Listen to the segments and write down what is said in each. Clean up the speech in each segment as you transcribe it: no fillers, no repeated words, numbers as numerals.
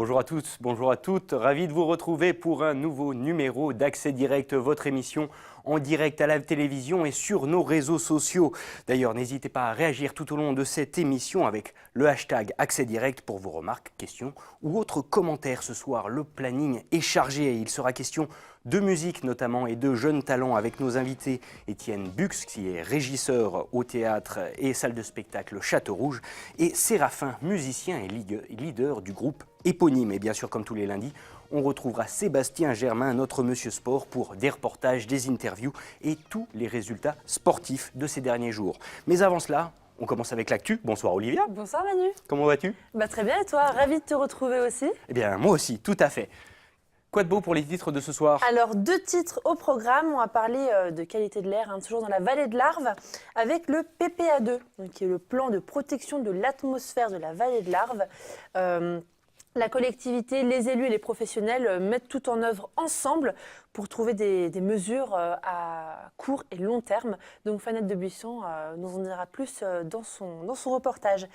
Bonjour à tous, bonjour à toutes, ravi de vous retrouver pour un nouveau numéro d'Accès Direct, votre émission en direct à la télévision et sur nos réseaux sociaux. D'ailleurs, n'hésitez pas à réagir tout au long de cette émission avec le hashtag Accès Direct pour vos remarques, questions ou autres commentaires. Ce soir, le planning est chargé et il sera question de musique notamment et de jeunes talents avec nos invités Étienne Bux qui est régisseur au théâtre et salle de spectacle Château Rouge et Séraphin, musicien et leader du groupe éponyme. Et bien sûr, comme tous les lundis, on retrouvera Sébastien Germain, notre Monsieur Sport, pour des reportages, des interviews et tous les résultats sportifs de ces derniers jours. Mais avant cela, on commence avec l'actu. Bonsoir Olivia. Bonsoir Manu. Comment vas-tu? Très bien et toi? Ravi de te retrouver aussi. Eh bien moi aussi, tout à fait. Quoi de beau pour les titres de ce soir? Alors, 2 titres au programme. On va parler de qualité de l'air, toujours dans la vallée de l'Arve, avec le PPA2, qui est le plan de protection de l'atmosphère de la vallée de l'Arve. La collectivité, les élus et les professionnels mettent tout en œuvre ensemble pour trouver des mesures à court et long terme. Donc Fanette de Buisson nous en dira plus dans son reportage.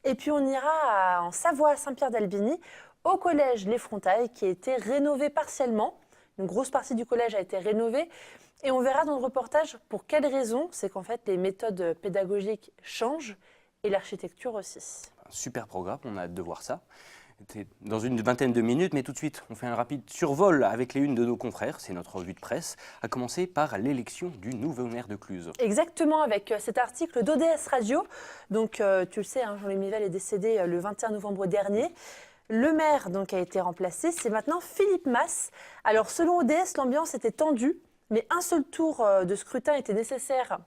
Et puis on ira en Savoie, à Saint-Pierre-d'Albigny, au collège Les Frontailles, qui a été rénové partiellement. Une grosse partie du collège a été rénovée. Et on verra dans le reportage pour quelles raisons. C'est qu'en fait, les méthodes pédagogiques changent et l'architecture aussi. Un super programme, on a hâte de voir ça. Dans une vingtaine de minutes, mais tout de suite, on fait un rapide survol avec les unes de nos confrères. C'est notre revue de presse, à commencer par l'élection du nouveau maire de Cluses. Exactement, avec cet article d'ODS Radio. Donc, tu le sais, Jean-Louis Mivel est décédé le 21 novembre dernier. Le maire a été remplacé, c'est maintenant Philippe Masse. Alors, selon ODS, l'ambiance était tendue, mais un seul tour de scrutin était nécessaire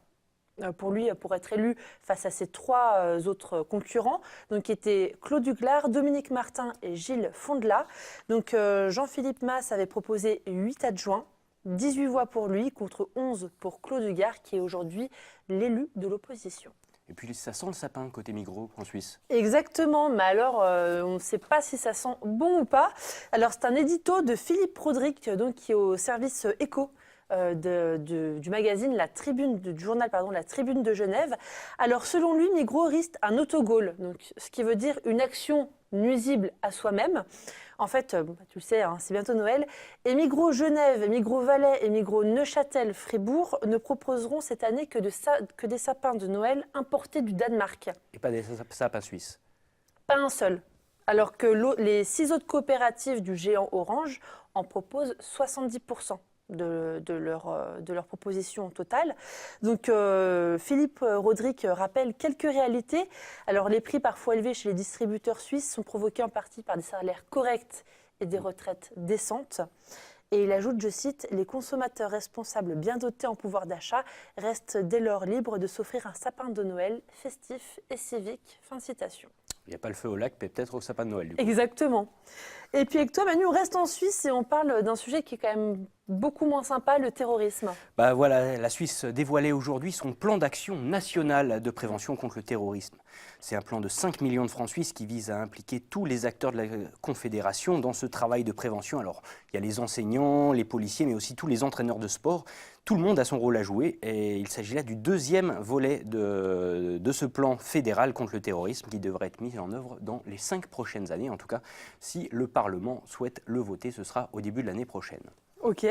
pour lui, pour être élu face à ses 3 autres concurrents, qui étaient Claude Duglar, Dominique Martin et Gilles Fondelat. Donc Jean-Philippe Masse avait proposé 8 adjoints, 18 voix pour lui contre 11 pour Claude Duglar, qui est aujourd'hui l'élu de l'opposition. Et puis ça sent le sapin côté Migros en Suisse. Exactement, mais alors on ne sait pas si ça sent bon ou pas. Alors c'est un édito de Philippe Rodrigue, qui est au service éco. Du magazine du journal La Tribune de Genève. Alors selon lui, Migros risque un autogol, ce qui veut dire une action nuisible à soi-même. En fait, tu le sais, c'est bientôt Noël. Et Migros Genève, Migros Valais et Migros Neuchâtel Fribourg ne proposeront cette année que des sapins de Noël importés du Danemark. Et pas des sapins suisses? Pas un seul. Alors que les 6 autres coopératives du géant Orange en proposent 70%. De leur proposition totale. Donc Philippe Rodrigue rappelle quelques réalités. Alors les prix parfois élevés chez les distributeurs suisses sont provoqués en partie par des salaires corrects et des retraites décentes. Et il ajoute, je cite, « Les consommateurs responsables bien dotés en pouvoir d'achat restent dès lors libres de s'offrir un sapin de Noël festif et civique. » Fin de citation. Il n'y a pas le feu au lac, mais peut-être au sapin de Noël. Du coup. Exactement. Et puis avec toi, Manu, on reste en Suisse et on parle d'un sujet qui est quand même beaucoup moins sympa, le terrorisme. Voilà, la Suisse dévoilait aujourd'hui son plan d'action national de prévention contre le terrorisme. C'est un plan de 5 millions de francs suisses qui vise à impliquer tous les acteurs de la Confédération dans ce travail de prévention. Alors, il y a les enseignants, les policiers, mais aussi tous les entraîneurs de sport. Tout le monde a son rôle à jouer et il s'agit là du 2e volet de ce plan fédéral contre le terrorisme qui devrait être mis en œuvre dans les 5 prochaines années. En tout cas, si le Parlement souhaite le voter, ce sera au début de l'année prochaine. Ok.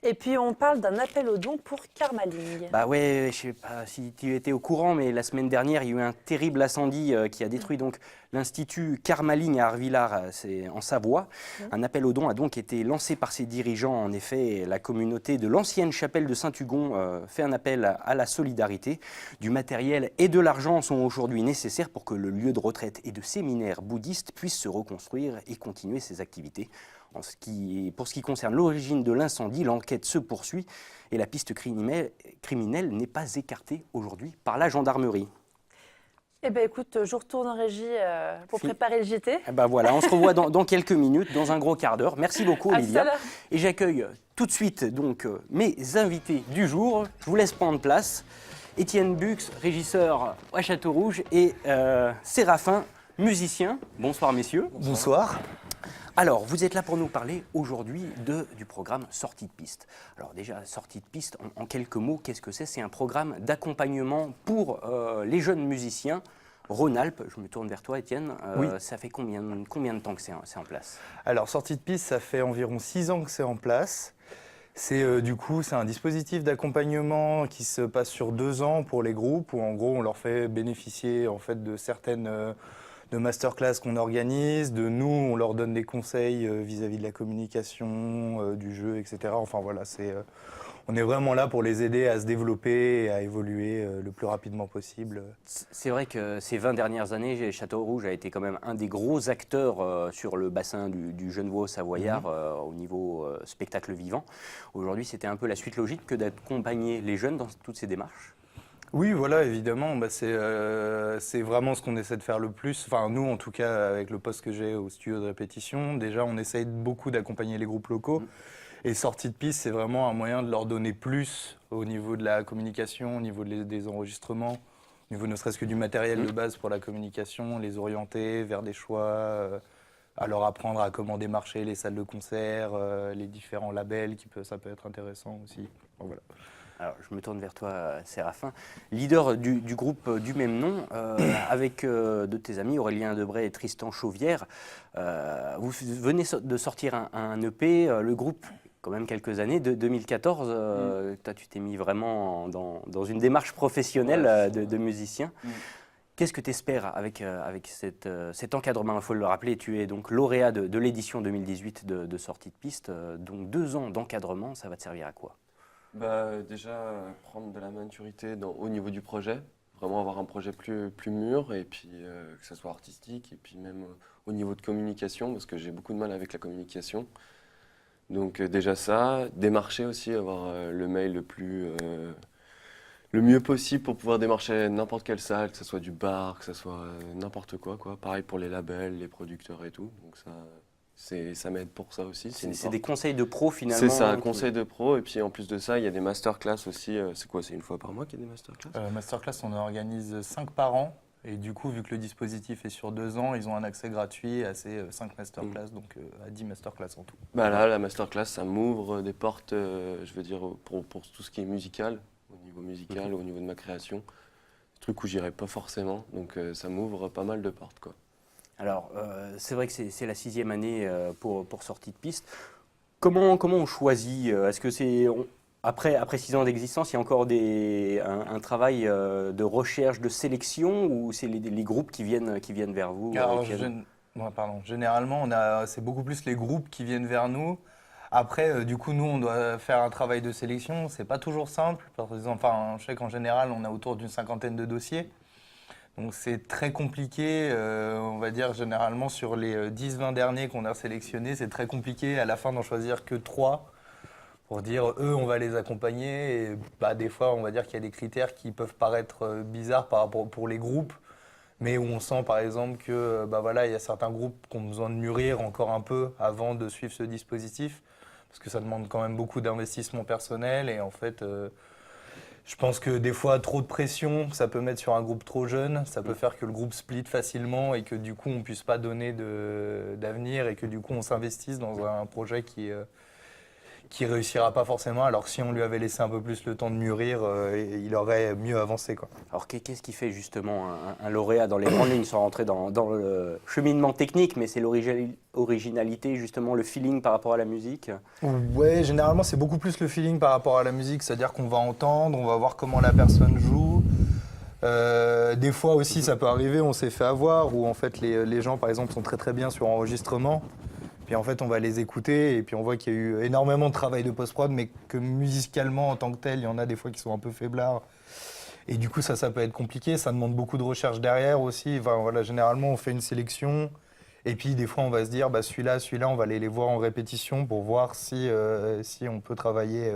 Et puis on parle d'un appel aux dons pour Karmaling. Ouais, je sais pas si tu étais au courant, mais la semaine dernière, il y a eu un terrible incendie qui a détruit donc l'Institut Karmaling à Arvillars, c'est en Savoie. Un appel aux dons a donc été lancé par ses dirigeants. En effet, la communauté de l'ancienne chapelle de Saint-Hugon fait un appel à la solidarité. Du matériel et de l'argent sont aujourd'hui nécessaires pour que le lieu de retraite et de séminaire bouddhiste puisse se reconstruire et continuer ses activités. Pour ce qui concerne l'origine de l'incendie, l'enquête se poursuit et la piste criminelle n'est pas écartée aujourd'hui par la gendarmerie. Eh bien écoute, je retourne en régie pour préparer le JT. Voilà, on se revoit dans quelques minutes, dans un gros quart d'heure. Merci beaucoup Olivia. Et j'accueille tout de suite donc mes invités du jour. Je vous laisse prendre place. Étienne Bux, régisseur à Château Rouge et Séraphin, musicien. Bonsoir messieurs. Bonsoir. Alors, vous êtes là pour nous parler aujourd'hui du programme Sortie de piste. Alors déjà, Sortie de piste, en quelques mots, qu'est-ce que c'est? C'est un programme d'accompagnement pour les jeunes musiciens Rhône-Alpes, je me tourne vers toi, Étienne. Oui. Ça fait combien de temps que c'est en place? Alors, sortie de piste, ça fait environ 6 ans que c'est en place. Du coup, c'est un dispositif d'accompagnement qui se passe sur 2 ans pour les groupes, où en gros, on leur fait bénéficier en fait de certaines de masterclass qu'on organise, de nous, on leur donne des conseils vis-à-vis de la communication, du jeu, etc. Enfin voilà, on est vraiment là pour les aider à se développer et à évoluer le plus rapidement possible. C'est vrai que ces 20 dernières années, Châteaurouge a été quand même un des gros acteurs sur le bassin du Genevois savoyard au niveau spectacle vivant. Aujourd'hui, c'était un peu la suite logique que d'accompagner les jeunes dans toutes ces démarches. Oui, voilà, évidemment, c'est vraiment ce qu'on essaie de faire le plus. Enfin, nous, en tout cas, avec le poste que j'ai au studio de répétition, déjà, on essaye beaucoup d'accompagner les groupes locaux. Et sortie de piste, c'est vraiment un moyen de leur donner plus au niveau de la communication, au niveau des enregistrements, au niveau ne serait-ce que du matériel de base pour la communication, les orienter vers des choix, à leur apprendre à comment démarcher les salles de concert, les différents labels, ça peut être intéressant aussi. Donc, voilà. Alors, je me tourne vers toi, Séraphin, leader du groupe du même nom, avec deux de tes amis, Aurélien Debray et Tristan Chauvière. Vous venez de sortir un EP, le groupe, quand même quelques années, de 2014. Toi, tu t'es mis vraiment dans une démarche professionnelle de musicien. Qu'est-ce que tu espères avec cet encadrement? Il faut le rappeler, tu es donc lauréat de l'édition 2018 de Sortie de Piste. Donc 2 ans d'encadrement, ça va te servir à quoi? Déjà, prendre de la maturité au niveau du projet, vraiment avoir un projet plus mûr, et puis que ça soit artistique, et puis même au niveau de communication, parce que j'ai beaucoup de mal avec la communication. Donc déjà ça, démarcher aussi, avoir le mail le mieux possible pour pouvoir démarcher n'importe quelle salle, que ce soit du bar, que ce soit n'importe quoi. Pareil pour les labels, les producteurs et tout. Donc ça m'aide pour ça aussi. C'est des conseils de pro finalement. C'est ça, un conseil de pro. Et puis en plus de ça, il y a des masterclass aussi. C'est quoi? C'est une fois par mois qu'il y a des masterclass? Masterclass, on en organise 5 par an. Et du coup, vu que le dispositif est sur 2 ans, ils ont un accès gratuit à ces 5 masterclass, donc à 10 masterclass en tout. Là, la masterclass, ça m'ouvre des portes, je veux dire, pour tout ce qui est musical, au niveau de ma création. Des trucs où j'irais pas forcément. Donc ça m'ouvre pas mal de portes, quoi. Alors, c'est vrai que c'est la 6e année pour Sortie de Piste. Comment on choisit? Est-ce que après 6 ans d'existence, il y a encore un travail de recherche, de sélection, ou c'est les groupes qui viennent vers vous? Généralement, c'est beaucoup plus les groupes qui viennent vers nous. Après, du coup, nous, on doit faire un travail de sélection. C'est pas toujours simple. Par exemple, je sais qu'en général, on a autour d'une 50aine de dossiers. Donc c'est très compliqué, on va dire généralement sur les 10-20 derniers qu'on a sélectionnés, c'est très compliqué à la fin d'en choisir que 3 pour dire eux on va les accompagner. Et des fois on va dire qu'il y a des critères qui peuvent paraître bizarres par rapport pour les groupes, mais où on sent par exemple que il y a certains groupes qui ont besoin de mûrir encore un peu avant de suivre ce dispositif, parce que ça demande quand même beaucoup d'investissement personnel et en fait... je pense que des fois, trop de pression, ça peut mettre sur un groupe trop jeune, ça peut faire que le groupe split facilement et que du coup, on ne puisse pas donner d'avenir et que du coup, on s'investisse dans un projet qui réussira pas forcément. Alors que si on lui avait laissé un peu plus le temps de mûrir, il aurait mieux avancé, quoi. Alors, qu'est-ce qui fait justement un lauréat dans les grandes lignes, sans rentrer dans le cheminement technique, mais c'est l'originalité, justement, le feeling par rapport à la musique? Ouais, généralement, c'est beaucoup plus le feeling par rapport à la musique, c'est-à-dire qu'on va entendre, on va voir comment la personne joue. Des fois aussi, ça peut arriver, on s'est fait avoir, où en fait, les gens, par exemple, sont très très bien sur enregistrement. Puis en fait, on va les écouter et puis on voit qu'il y a eu énormément de travail de post-prod, mais que musicalement, en tant que tel, il y en a des fois qui sont un peu faiblards. Et du coup, ça peut être compliqué. Ça demande beaucoup de recherche derrière aussi. Enfin, voilà, généralement, on fait une sélection. Et puis, des fois, on va se dire, celui-là, on va aller les voir en répétition pour voir si on peut travailler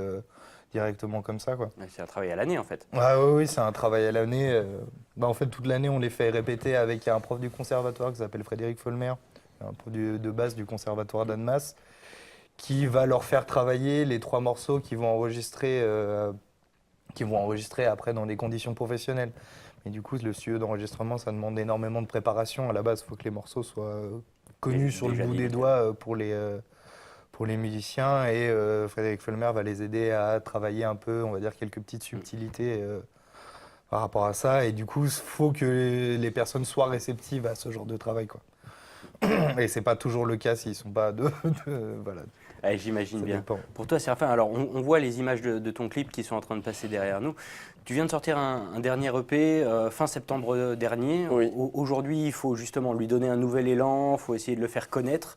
directement comme ça, quoi. C'est un travail à l'année, en fait. Oui, c'est un travail à l'année. En fait, toute l'année, on les fait répéter avec un prof du conservatoire qui s'appelle Frédéric Folmer, un prof de base du conservatoire d'Annemasse, qui va leur faire travailler les 3 morceaux qu'ils vont enregistrer après dans des conditions professionnelles. Mais du coup, le studio d'enregistrement, ça demande énormément de préparation. À la base, il faut que les morceaux soient connus sur le bout des doigts pour les musiciens. Et Frédéric Folmer va les aider à travailler un peu, on va dire, quelques petites subtilités par rapport à ça. Et du coup, il faut que les personnes soient réceptives à ce genre de travail, quoi. Et c'est pas toujours le cas s'ils sont pas voilà, J'imagine ça bien. dépend. Pour toi, Séraphin, alors on voit les images de ton clip qui sont en train de passer derrière nous. Tu viens de sortir un dernier EP fin septembre dernier. Oui. Aujourd'hui, il faut justement lui donner un nouvel élan, il faut essayer de le faire connaître.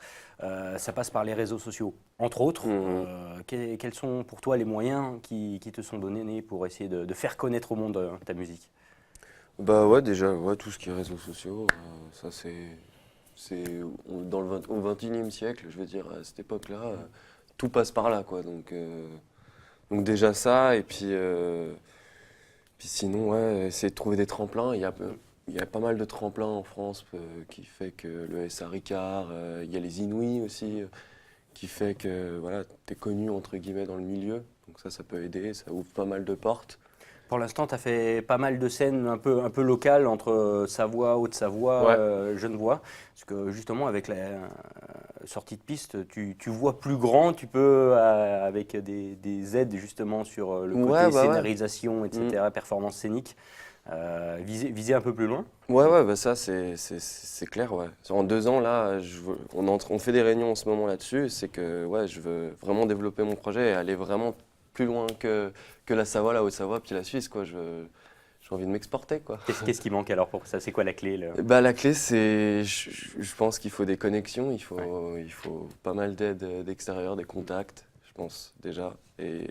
Ça passe par les réseaux sociaux, entre autres. Quels sont pour toi les moyens qui te sont donnés pour essayer de faire connaître au monde ta musique? Bah ouais, déjà, ouais, tout ce qui est réseaux sociaux, ça au XXIe siècle, je veux dire, à cette époque-là, tout passe par là, quoi. Donc déjà ça, et puis sinon, ouais, essayer de trouver des tremplins. Il y a pas mal de tremplins en France qui fait que le SA Ricard, il y a les Inouïs aussi, qui fait que voilà, tu es connu entre guillemets dans le milieu. Donc ça peut aider, ça ouvre pas mal de portes. Pour l'instant, tu as fait pas mal de scènes un peu locales entre Savoie, Haute-Savoie, Ouais. Genevois. Parce que justement, avec la sortie de piste, tu vois plus grand, tu peux, avec des aides justement sur le côté Ouais, bah ouais. scénarisation, etc., performance scénique, viser un peu plus loin. Ouais, bah ça c'est clair, ouais. En 2 ans, là, on fait des réunions en ce moment là-dessus. C'est que ouais, je veux vraiment développer mon projet et aller vraiment plus loin que la Savoie, la Haute-Savoie, puis la Suisse, quoi. J'ai envie de m'exporter, quoi. Qu'est-ce qui manque alors pour ça? C'est quoi la clé Bah, la clé, c'est, je pense qu'il faut des connexions, il faut pas mal d'aide d'extérieur, des contacts, je pense, déjà. Et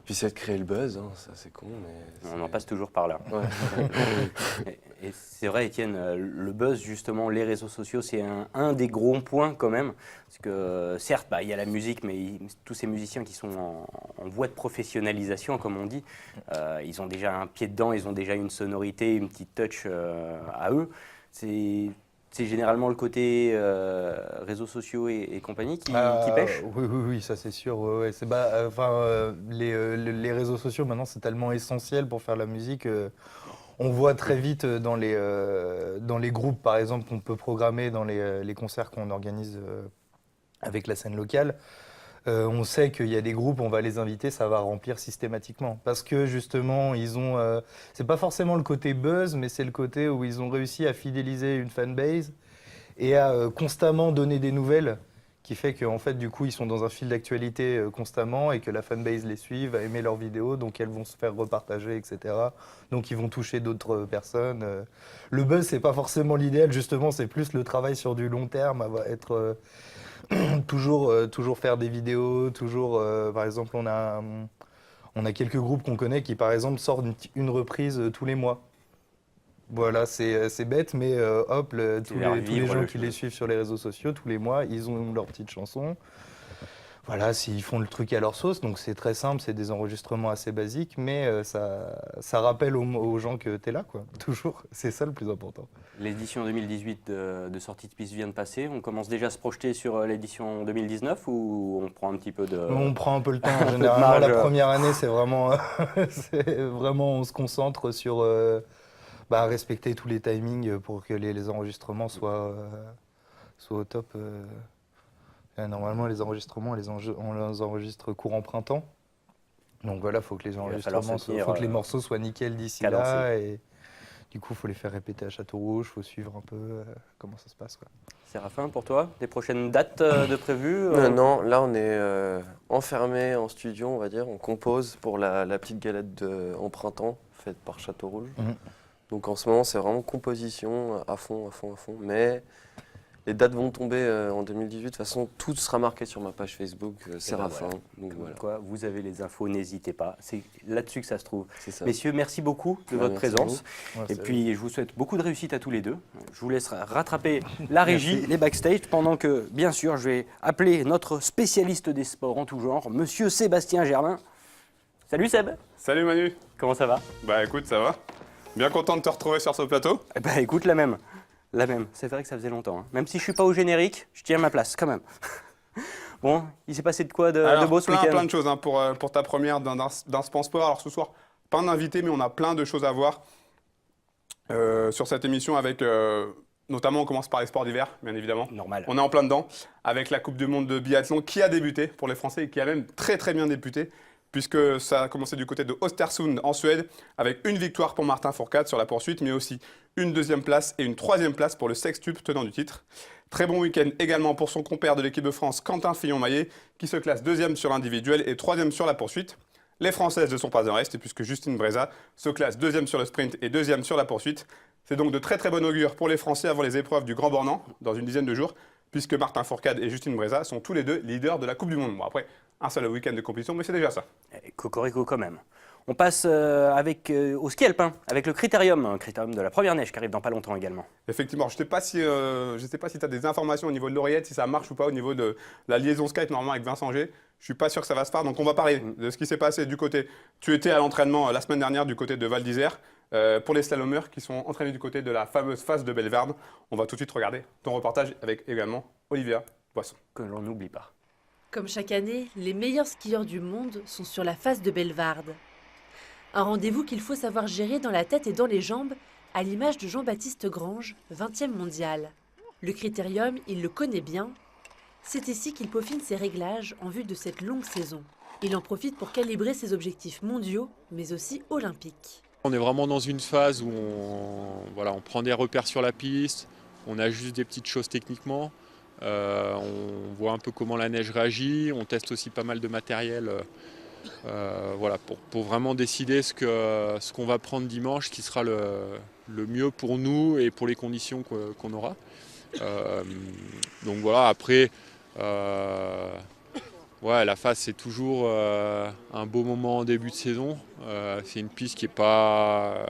puis c'est de créer le buzz, hein, ça c'est con, mais... On en passe toujours par là. Ouais. Et c'est vrai, Étienne, le buzz, justement, les réseaux sociaux, c'est un des gros points quand même. Parce que certes, il y a la musique, mais tous ces musiciens qui sont en voie de professionnalisation, comme on dit, ils ont déjà un pied dedans, ils ont déjà une sonorité, une petite touch à eux. C'est généralement le côté réseaux sociaux et compagnie qui pêche. Oui, ça c'est sûr. Ouais. Les réseaux sociaux maintenant c'est tellement essentiel pour faire la musique. On voit très vite dans les groupes, par exemple, qu'on peut programmer dans les concerts qu'on organise avec la scène locale. On sait qu'il y a des groupes, on va les inviter, ça va remplir systématiquement. Parce que justement, ils ont. C'est pas forcément le côté buzz, mais c'est le côté où ils ont réussi à fidéliser une fanbase et à constamment donner des nouvelles, qui fait qu'en fait, du coup, ils sont dans un fil d'actualité constamment et que la fanbase les suit, va aimer leurs vidéos, donc elles vont se faire repartager, etc. Donc ils vont toucher d'autres personnes. Le buzz, c'est pas forcément l'idéal, justement, c'est plus le travail sur du long terme, à être toujours faire des vidéos, par exemple, on a quelques groupes qu'on connaît qui, par exemple, sortent une reprise tous les mois. Voilà, c'est bête, mais hop, tous les gens qui les suivent sur les réseaux sociaux, tous les mois, ils ont leur petite chanson. Voilà, s'ils font le truc à leur sauce, donc c'est très simple, c'est des enregistrements assez basiques, mais ça rappelle aux gens que tu es là, quoi. Toujours, c'est ça le plus important. L'édition 2018 de sortie de piste vient de passer. On commence déjà à se projeter sur l'édition 2019 ou on prend un petit peu de... On prend un peu le temps. Généralement, la première année, c'est vraiment, on se concentre sur respecter tous les timings pour que les enregistrements soient au top. Normalement, les enregistrements, on les enregistre courant printemps. Donc voilà, il faut que les morceaux soient nickel d'ici là. Et du coup, il faut les faire répéter à Châteaurouge, il faut suivre un peu comment ça se passe. Quoi. Séraphin, pour toi, des prochaines dates de prévues Non, là on est enfermé en studio, on va dire. On compose pour la petite galette en printemps, faite par Châteaurouge. Donc en ce moment, c'est vraiment composition à fond. Mais les dates vont tomber en 2018. De toute façon, tout sera marqué sur ma page Facebook, Séraphin. Donc voilà. Quoi, vous avez les infos, n'hésitez pas. C'est là-dessus que ça se trouve. C'est ça. Messieurs, merci beaucoup de votre présence. Ouais, et puis, je vous souhaite beaucoup de réussite à tous les deux. Je vous laisse rattraper la régie, les backstage, pendant que, bien sûr, je vais appeler notre spécialiste des sports en tout genre, Monsieur Sébastien Germain. Salut Seb. Salut Manu. Comment ça va? Bah écoute, ça va. Bien content de te retrouver sur ce plateau. Bah écoute, la même. C'est vrai que ça faisait longtemps. Hein. Même si je suis pas au générique, je tiens ma place quand même. Bon, il s'est passé de quoi de beau ce week-end? Plein de choses hein, pour ta première d'un Sport. Alors ce soir, pas d'invité, mais on a plein de choses à voir sur cette émission avec... notamment, on commence par les sports d'hiver, bien évidemment. Normal. On est en plein dedans, avec la Coupe du Monde de biathlon qui a débuté pour les Français et qui a même très très bien débuté, puisque ça a commencé du côté de Östersund en Suède, avec une victoire pour Martin Fourcade sur la poursuite, mais aussi une deuxième place et une troisième place pour le sextuple tenant du titre. Très bon week-end également pour son compère de l'équipe de France, Quentin Fillon-Maillet, qui se classe deuxième sur l'individuel et troisième sur la poursuite. Les Françaises ne sont pas en reste, puisque Justine Breza se classe deuxième sur le sprint et deuxième sur la poursuite. C'est donc de très très bon augure pour les Français avant les épreuves du Grand Bornand, dans une dizaine de jours, puisque Martin Fourcade et Justine Breza sont tous les deux leaders de la Coupe du Monde. Bon, après, un seul week-end de compétition, mais c'est déjà ça. Cocorico quand même. On passe au ski alpin, avec le Critérium, un critérium de la première neige qui arrive dans pas longtemps également. Effectivement, je ne sais pas si tu as des informations au niveau de l'oreillette, si ça marche ou pas au niveau de la liaison Skype normalement avec Vincent G. Je suis pas sûr que ça va se faire, donc on va parler de ce qui s'est passé du côté. Tu étais à l'entraînement la semaine dernière du côté de Val d'Isère pour les slalomeurs qui sont entraînés du côté de la fameuse face de Bellevarde. On va tout de suite regarder ton reportage avec également Olivia Boisson. Que l'on n'oublie pas. Comme chaque année, les meilleurs skieurs du monde sont sur la face de Bellevarde. Un rendez-vous qu'il faut savoir gérer dans la tête et dans les jambes, à l'image de Jean-Baptiste Grange, 20e mondial. Le Critérium, il le connaît bien. C'est ici qu'il peaufine ses réglages en vue de cette longue saison. Il en profite pour calibrer ses objectifs mondiaux, mais aussi olympiques. On est vraiment dans une phase où on prend des repères sur la piste, on ajuste des petites choses techniquement, on voit un peu comment la neige réagit, on teste aussi pas mal de matériel pour vraiment décider ce qu'on va prendre dimanche, qui sera le mieux pour nous et pour les conditions qu'on aura. Donc voilà, après, la face c'est toujours un beau moment en début de saison. C'est une piste qui est pas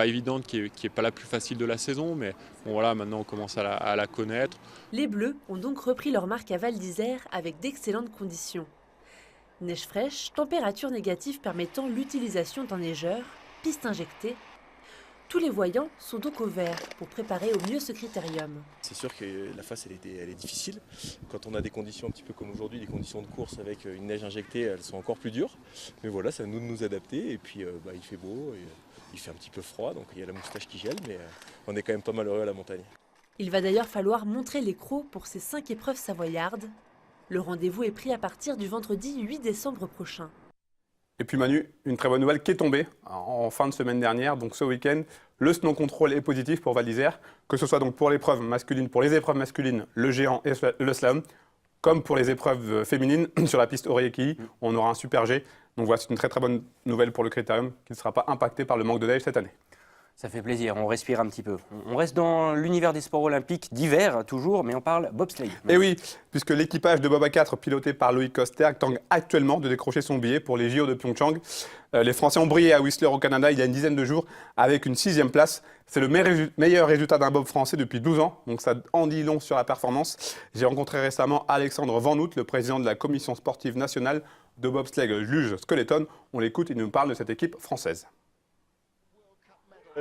évidente, qui est pas la plus facile de la saison, mais bon, voilà, maintenant on commence à la connaître. Les Bleus ont donc repris leur marque à Val d'Isère avec d'excellentes conditions. Neige fraîche, température négative permettant l'utilisation d'un neigeur, piste injectée. Tous les voyants sont donc au vert pour préparer au mieux ce critérium. C'est sûr que la face elle est difficile. Quand on a des conditions un petit peu comme aujourd'hui, des conditions de course avec une neige injectée, elles sont encore plus dures. Mais voilà, c'est à nous de nous adapter et puis il fait beau, et il fait un petit peu froid, donc il y a la moustache qui gèle, mais on est quand même pas malheureux à la montagne. Il va d'ailleurs falloir montrer les crocs pour ces 5 épreuves savoyardes. Le rendez-vous est pris à partir du vendredi 8 décembre prochain. Et puis Manu, une très bonne nouvelle qui est tombée en fin de semaine dernière, donc ce week-end. Le snow control est positif pour Val d'Isère, que ce soit donc pour les épreuves masculines, le géant et le slalom, comme pour les épreuves féminines sur la piste Oreilles-Quilly, on aura un super G. Donc voilà, c'est une très très bonne nouvelle pour le Critérium qui ne sera pas impacté par le manque de neige cette année. Ça fait plaisir, on respire un petit peu. On reste dans l'univers des sports olympiques d'hiver toujours, mais on parle bobsleigh. Et oui, puisque l'équipage de Bob à 4 piloté par Loïc Coster tente actuellement de décrocher son billet pour les JO de Pyeongchang. Les Français ont brillé à Whistler au Canada il y a une dizaine de jours avec une 6e place. C'est le meilleur résultat d'un bob français depuis 12 ans, donc ça en dit long sur la performance. J'ai rencontré récemment Alexandre Van Hout, le président de la commission sportive nationale de bobsleigh luge skeleton. On l'écoute, il nous parle de cette équipe française.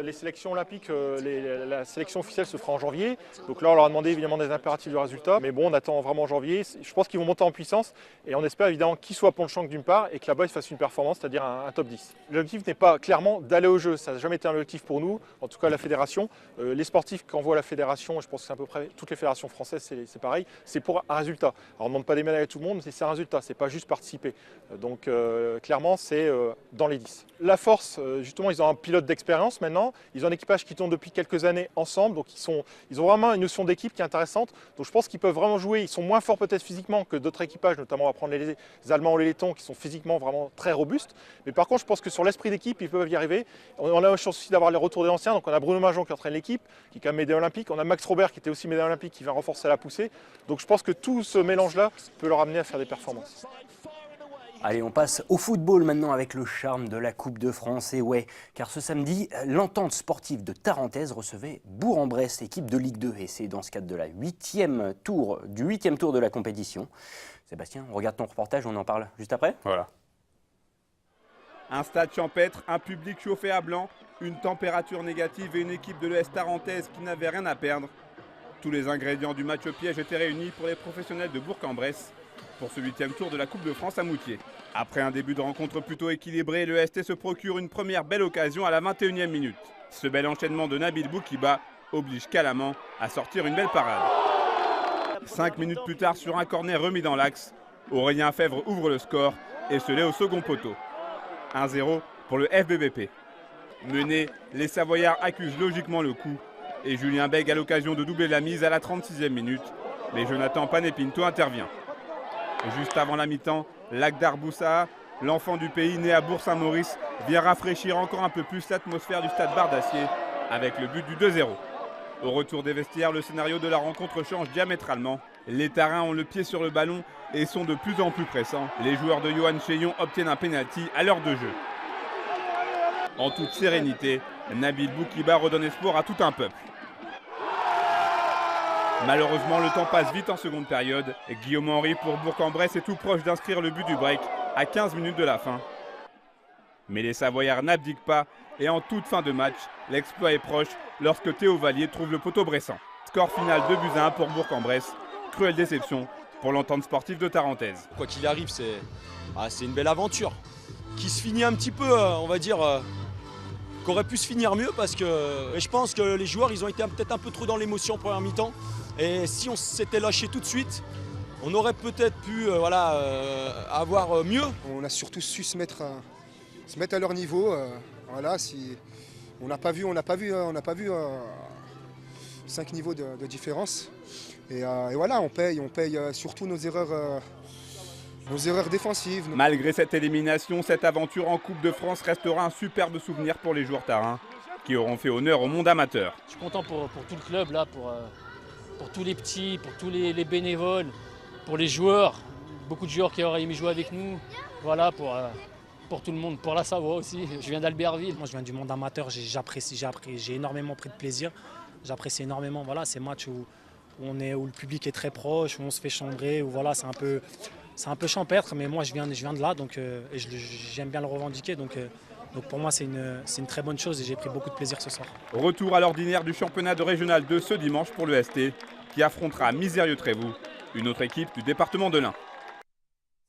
Les sélections olympiques, la sélection officielle se fera en janvier. Donc là, on leur a demandé évidemment des impératifs de résultats. Mais bon, on attend vraiment janvier. Je pense qu'ils vont monter en puissance. Et on espère évidemment qu'ils soient à Pyeongchang d'une part et que là-bas, ils fassent une performance, c'est-à-dire un top 10. L'objectif n'est pas clairement d'aller au jeu. Ça n'a jamais été un objectif pour nous, en tout cas la fédération. Les sportifs qu'envoie la fédération, je pense que c'est à peu près toutes les fédérations françaises, c'est pareil, c'est pour un résultat. Alors on ne demande pas des médailles à tout le monde, mais c'est un résultat, c'est pas juste participer. Donc clairement, c'est dans les 10. La force, justement, ils ont un pilote d'expérience maintenant. Ils ont un équipage qui tourne depuis quelques années ensemble, donc ils ont vraiment une notion d'équipe qui est intéressante. Donc je pense qu'ils peuvent vraiment jouer. Ils sont moins forts peut-être physiquement que d'autres équipages, notamment on va prendre les Allemands ou les Lettons qui sont physiquement vraiment très robustes. Mais par contre, je pense que sur l'esprit d'équipe, ils peuvent y arriver. On a la chance aussi d'avoir les retours des anciens. Donc on a Bruno Majon qui entraîne l'équipe, qui est quand même médaille olympique. On a Max Robert qui était aussi médaille olympique, qui va renforcer la poussée. Donc je pense que tout ce mélange-là peut leur amener à faire des performances. Allez, on passe au football maintenant avec le charme de la Coupe de France. Et ouais, car ce samedi, l'Entente sportive de Tarentaise recevait Bourg-en-Bresse, équipe de Ligue 2. Et c'est dans ce cadre de du 8e tour de la compétition. Sébastien, on regarde ton reportage, on en parle juste après. Voilà. Un stade champêtre, un public chauffé à blanc, une température négative et une équipe de l'ES Tarentaise qui n'avait rien à perdre. Tous les ingrédients du match piège étaient réunis pour les professionnels de Bourg-en-Bresse pour ce 8e tour de la Coupe de France à Moutier. Après un début de rencontre plutôt équilibré, le ST se procure une première belle occasion à la 21e minute. Ce bel enchaînement de Nabil Boukiba oblige Calaman à sortir une belle parade. 5 minutes plus tard, sur un corner remis dans l'axe, Aurélien Fèvre ouvre le score et se l'est au second poteau. 1-0 pour le FBBP. Menés, les Savoyards accusent logiquement le coup et Julien Bègue a l'occasion de doubler la mise à la 36e minute. Mais Jonathan Panepinto intervient. Juste avant la mi-temps, Lagdar Boussa, l'enfant du pays né à Bourg-Saint-Maurice, vient rafraîchir encore un peu plus l'atmosphère du stade Bardassier avec le but du 2-0. Au retour des vestiaires, le scénario de la rencontre change diamétralement. Les Tarins ont le pied sur le ballon et sont de plus en plus pressants. Les joueurs de Johan Cheillon obtiennent un pénalty à l'heure de jeu. En toute sérénité, Nabil Boukiba redonne espoir à tout un peuple. Malheureusement, le temps passe vite en seconde période. Guillaume Henry pour Bourg-en-Bresse est tout proche d'inscrire le but du break à 15 minutes de la fin. Mais les Savoyards n'abdiquent pas et en toute fin de match, l'exploit est proche lorsque Théo Vallier trouve le poteau bressan. Score final 2-1 pour Bourg-en-Bresse. Cruelle déception pour l'entente sportive de Tarentaise. Quoi qu'il arrive, c'est une belle aventure qui se finit un petit peu, on va dire, qu'aurait pu se finir mieux parce que je pense que les joueurs ils ont été peut-être un peu trop dans l'émotion en première mi-temps. Et si on s'était lâché tout de suite, on aurait peut-être pu avoir mieux. On a surtout su se mettre à leur niveau. Voilà, si on n'a pas vu 5 niveaux de différence. Et voilà, on paye surtout nos erreurs défensives. Malgré cette élimination, cette aventure en Coupe de France restera un superbe souvenir pour les joueurs tarins qui auront fait honneur au monde amateur. Je suis content pour tout le club, là, pour tous les petits, pour tous les bénévoles, pour les joueurs, beaucoup de joueurs qui auraient aimé jouer avec nous, voilà, pour tout le monde, pour la Savoie aussi. Je viens d'Albertville. Moi je viens du monde amateur, j'ai énormément pris de plaisir, j'apprécie énormément ces matchs où le public est très proche, où on se fait chambrer, où voilà, c'est un peu champêtre, mais moi je viens de là, donc, et j'aime bien le revendiquer. Donc pour moi, c'est une très bonne chose et j'ai pris beaucoup de plaisir ce soir. Retour à l'ordinaire du championnat de régional 2 ce dimanche pour le ST, qui affrontera Misérieux-Trévoux, une autre équipe du département de l'Ain.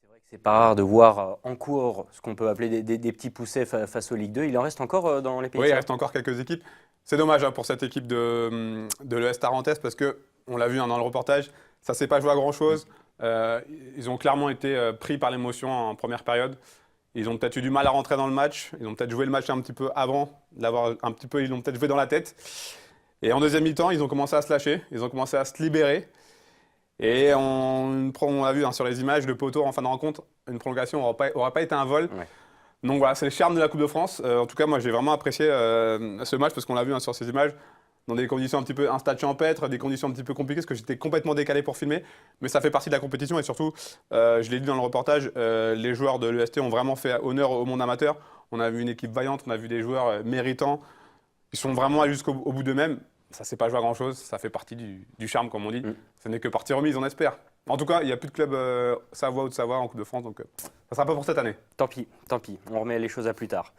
C'est vrai que c'est pas rare de voir en cours ce qu'on peut appeler des petits poussets face aux Ligue 2. Il en reste encore dans les pays. Oui, il reste encore quelques équipes. C'est dommage pour cette équipe de l'ES Tarentaise parce qu'on l'a vu dans le reportage, ça ne s'est pas joué à grand-chose. Ils ont clairement été pris par l'émotion en première période. Ils ont peut-être eu du mal à rentrer dans le match. Ils ont peut-être joué le match un petit peu avant, ils l'ont peut-être joué dans la tête. Et en deuxième mi-temps, ils ont commencé à se lâcher, ils ont commencé à se libérer. Et on a vu sur les images, le poteau en fin de rencontre, une prolongation n'aura pas été un vol. Ouais. Donc voilà, c'est le charme de la Coupe de France. En tout cas, moi j'ai vraiment apprécié ce match parce qu'on l'a vu sur ces images, dans des conditions un stade champêtre, des conditions un petit peu compliquées parce que j'étais complètement décalé pour filmer. Mais ça fait partie de la compétition et surtout, je l'ai dit dans le reportage, les joueurs de l'EST ont vraiment fait honneur au monde amateur. On a vu une équipe vaillante, on a vu des joueurs méritants. Ils sont vraiment allés jusqu'au bout d'eux-mêmes. Ça ne s'est pas joué à grand-chose, ça fait partie du charme, comme on dit. Ce n'est que partie remise, on espère. En tout cas, il n'y a plus de club Savoie ou de Savoie en Coupe de France, donc ça ne sera pas pour cette année. Tant pis, on remet les choses à plus tard.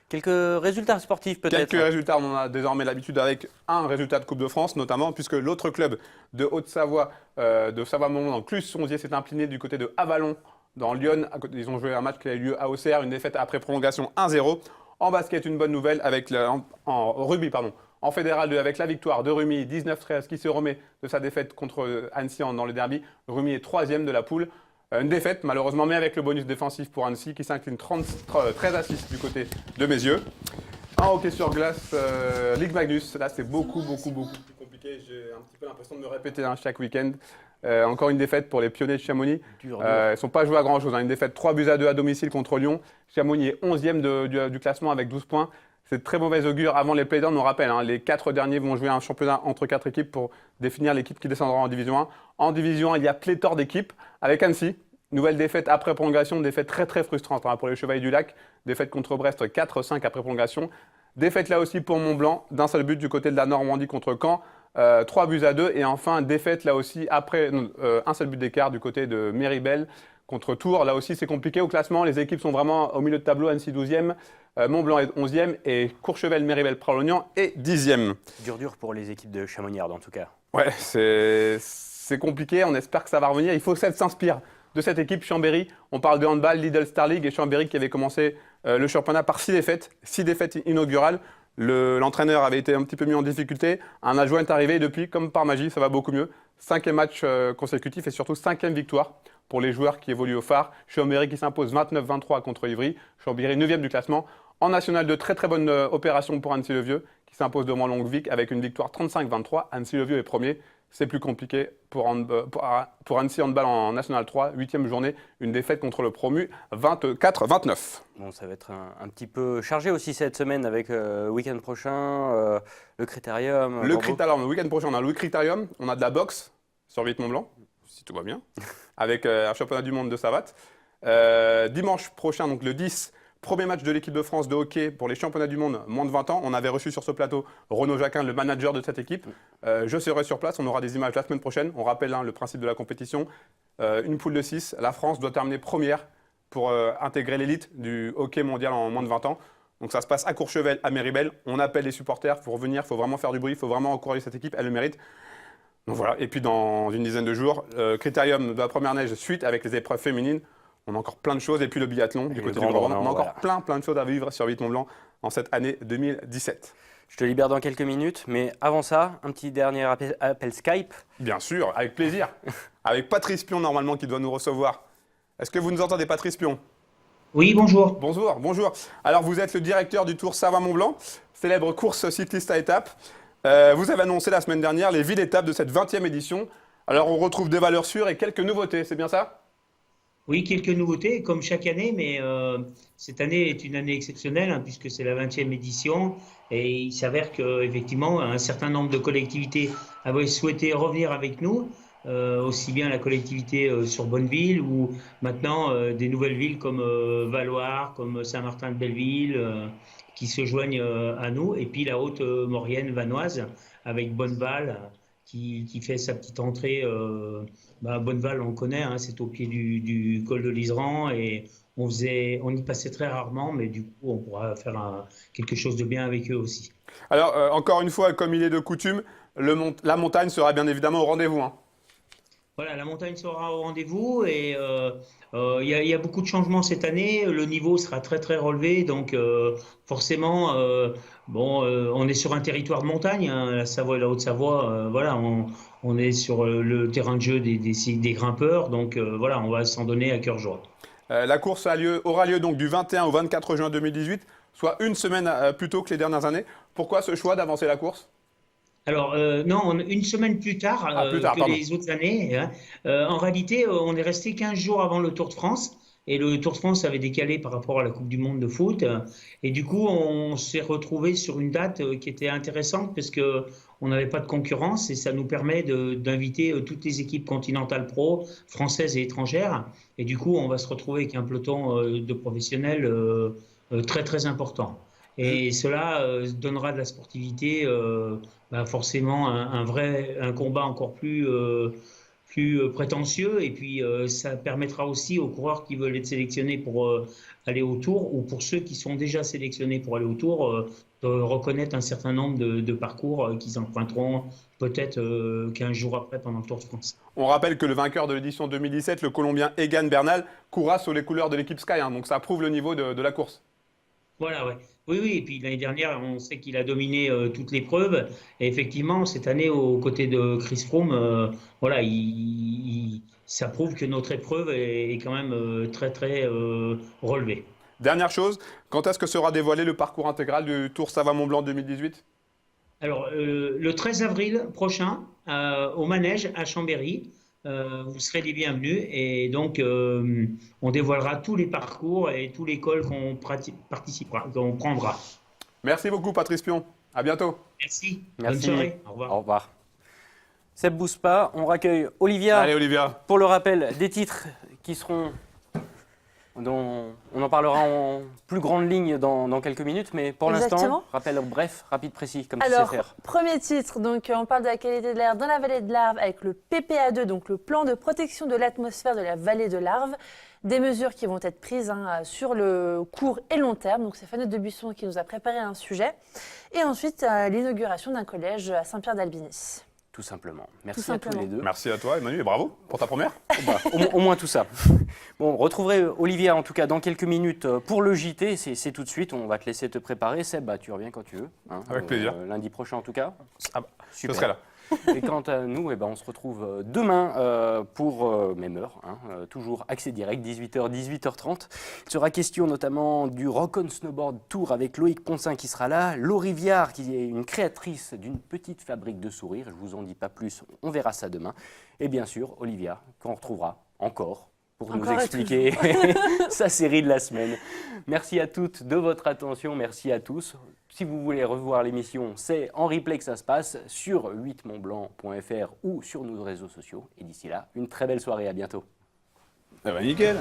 Quelques résultats sportifs peut-être. Quelques résultats, on en a désormais l'habitude avec un résultat de Coupe de France notamment, puisque l'autre club de Haute-Savoie, de Savoie-Mont-Blanc, donc plus Sonzier, s'est incliné du côté de Avallon dans Lyon. Ils ont joué un match qui a eu lieu à Auxerre, une défaite après prolongation 1-0. En basket, une bonne nouvelle en rugby, en fédéral 2 avec la victoire de Rumi 19-13 qui se remet de sa défaite contre Annecy dans le derby. Rumi est 3e de la poule. Une défaite malheureusement, mais avec le bonus défensif pour Annecy qui s'incline 13-6 du côté de Messieurs. En hockey sur glace, Ligue Magnus, là c'est beaucoup plus compliqué. J'ai un petit peu l'impression de me répéter chaque week-end. Encore une défaite pour les Pionniers de Chamonix. Ils ne sont pas joués à grand-chose. Une défaite 3-2 à domicile contre Lyon. Chamonix est 11e du classement avec 12 points. C'est de très mauvais augure avant les playdowns, on rappelle. Les 4 derniers vont jouer un championnat entre 4 équipes pour définir l'équipe qui descendra en Division 1. En Division 1, il y a pléthore d'équipes avec Annecy. Nouvelle défaite après prolongation, défaite très frustrante pour les Chevaliers du Lac. Défaite contre Brest 4-5 après prolongation. Défaite là aussi pour Mont-Blanc, d'un seul but du côté de la Normandie contre Caen. 3-2. Et enfin, défaite là aussi après un seul but d'écart du côté de Méribel contre Tours. Là aussi, c'est compliqué au classement. Les équipes sont vraiment au milieu de tableau. Annecy 12e, Mont-Blanc est 11e et Courchevel, Méribel, Pralognan est 10e. Dur pour les équipes de Chamoniard en tout cas. Ouais, c'est compliqué. On espère que ça va revenir. Il faut que ça s'inspire de cette équipe Chambéry. On parle de handball, Lidl Star League et Chambéry qui avait commencé le championnat par 6 défaites inaugurales. L'entraîneur avait été un petit peu mis en difficulté. Un adjoint est arrivé et depuis, comme par magie, ça va beaucoup mieux. 5e match consécutif et surtout 5e victoire pour les joueurs qui évoluent au phare. Chambéry qui s'impose 29-23 contre Ivry. Chambéry 9e du classement. En National 2, très bonne opération pour Annecy-le-Vieux qui s'impose devant Longuevic avec une victoire 35-23. Annecy-le-Vieux est premier. C'est plus compliqué pour Annecy Handball en National 3, 8e journée, une défaite contre le promu 24-29. Bon, ça va être un petit peu chargé aussi cette semaine avec le week-end prochain, le Critérium. Le week-end prochain, on a le Critérium, on a de la boxe sur Vite-Mont-Blanc, si tout va bien, avec un championnat du monde de savate. Dimanche prochain, donc le 10, premier match de l'équipe de France de hockey pour les championnats du monde moins de 20 ans. On avait reçu sur ce plateau Renaud Jacquin, le manager de cette équipe. Je serai sur place, on aura des images la semaine prochaine. On rappelle le principe de la compétition. Une poule de 6, la France doit terminer première pour intégrer l'élite du hockey mondial en moins de 20 ans. Donc ça se passe à Courchevel, à Méribel. On appelle les supporters pour venir, il faut vraiment faire du bruit, il faut vraiment encourager cette équipe, elle le mérite. Donc voilà, et puis dans une dizaine de jours, Critérium de la première neige suite avec les épreuves féminines. On a encore plein de choses, et puis le biathlon du côté du Grand. On a encore plein de choses à vivre sur Vite-Mont-Blanc en cette année 2017. Je te libère dans quelques minutes, mais avant ça, un petit dernier appel Skype. Bien sûr, avec plaisir. Avec Patrice Pion normalement qui doit nous recevoir. Est-ce que vous nous entendez, Patrice Pion? Oui, bonjour. Bonjour. Alors vous êtes le directeur du Tour Savoie-Mont-Blanc, célèbre course cycliste à étapes. Vous avez annoncé la semaine dernière les 8 étapes de cette 20e édition. Alors on retrouve des valeurs sûres et quelques nouveautés, c'est bien ça? Oui, quelques nouveautés, comme chaque année, mais cette année est une année exceptionnelle, puisque c'est la 20e édition. Et il s'avère qu'effectivement, un certain nombre de collectivités avaient souhaité revenir avec nous, aussi bien la collectivité sur Bonneville, ou maintenant des nouvelles villes comme Valloire, comme Saint-Martin-de-Belleville, qui se joignent à nous. Et puis la Haute-Maurienne vanoise, avec Bonneval, qui fait sa petite entrée. Bonneval, on connaît, c'est au pied du col de l'Iseran, et on y passait très rarement, mais du coup, on pourra faire quelque chose de bien avec eux aussi. Alors, encore une fois, comme il est de coutume, la montagne sera bien évidemment au rendez-vous. Voilà, la montagne sera au rendez-vous, et il y a beaucoup de changements cette année. Le niveau sera très relevé, donc forcément, on est sur un territoire de montagne, la Savoie et la Haute-Savoie. Voilà, on est sur le terrain de jeu des grimpeurs, donc voilà, on va s'en donner à cœur joie. La course aura lieu donc du 21 au 24 juin 2018, soit une semaine plus tôt que les dernières années. Pourquoi ce choix d'avancer la course ? Alors, non, une semaine plus tard que les autres années. En réalité, on est resté 15 jours avant le Tour de France. Et le Tour de France avait décalé par rapport à la Coupe du Monde de foot. Et du coup, on s'est retrouvé sur une date qui était intéressante parce qu'on n'avait pas de concurrence. Et ça nous permet d'inviter toutes les équipes continentales pro, françaises et étrangères. Et du coup, on va se retrouver avec un peloton de professionnels très important. Et cela donnera de la sportivité, forcément un combat encore plus prétentieux, et puis ça permettra aussi aux coureurs qui veulent être sélectionnés pour aller au Tour, ou pour ceux qui sont déjà sélectionnés pour aller au Tour, de reconnaître un certain nombre de parcours qu'ils emprunteront peut-être 15 jours après pendant le Tour de France. On rappelle que le vainqueur de l'édition 2017, le Colombien Egan Bernal, courra sous les couleurs de l'équipe Sky, donc ça prouve le niveau de la course. Voilà, ouais. Oui, et puis l'année dernière, on sait qu'il a dominé toutes les preuves. Et effectivement, cette année, aux côtés de Chris Froome, ça prouve que notre épreuve est quand même très relevée. Dernière chose, quand est-ce que sera dévoilé le parcours intégral du Tour Savoie-Mont-Blanc 2018 ? Alors, le 13 avril prochain, au Manège à Chambéry. Vous serez les bienvenus, et donc on dévoilera tous les parcours et tous les cols qu'on prendra. Merci beaucoup Patrice Pion, à bientôt. Merci. Bonne soirée, au revoir. Au revoir. Seb Bouspa, on raccueille Olivia. Allez Olivia. Pour le rappel des titres dont on en parlera en plus grande ligne dans quelques minutes, mais pour l'instant, rappel bref, rapide, précis, comme tu sais faire. Alors, premier titre, donc on parle de la qualité de l'air dans la vallée de l'Arve avec le PPA2, donc le plan de protection de l'atmosphère de la vallée de l'Arve. Des mesures qui vont être prises sur le court et long terme. Donc c'est Fanette de Buisson qui nous a préparé un sujet. Et ensuite, l'inauguration d'un collège à Saint-Pierre-d'Albigny. Tout simplement. Merci à tous les deux. Merci à toi Emmanuel, et bravo pour ta première. Au moins tout ça. Bon, retrouverez Olivia en tout cas dans quelques minutes pour le JT. C'est tout de suite, on va te laisser te préparer. Seb, tu reviens quand tu veux. Avec plaisir. Lundi prochain en tout cas. Super. Je serai là. Et quant à nous, on se retrouve demain pour même heure, toujours accès direct, 18h, 18h30. Il sera question notamment du Rock on Snowboard Tour avec Loïc Poncin qui sera là, Laurie Viard qui est une créatrice d'une petite fabrique de sourires, je ne vous en dis pas plus, on verra ça demain. Et bien sûr, Olivia, qu'on retrouvera encore pour nous expliquer sa série de la semaine. Merci à toutes de votre attention, merci à tous. Si vous voulez revoir l'émission, c'est en replay que ça se passe sur 8montblanc.fr ou sur nos réseaux sociaux. Et d'ici là, une très belle soirée, à bientôt. Ah bah nickel.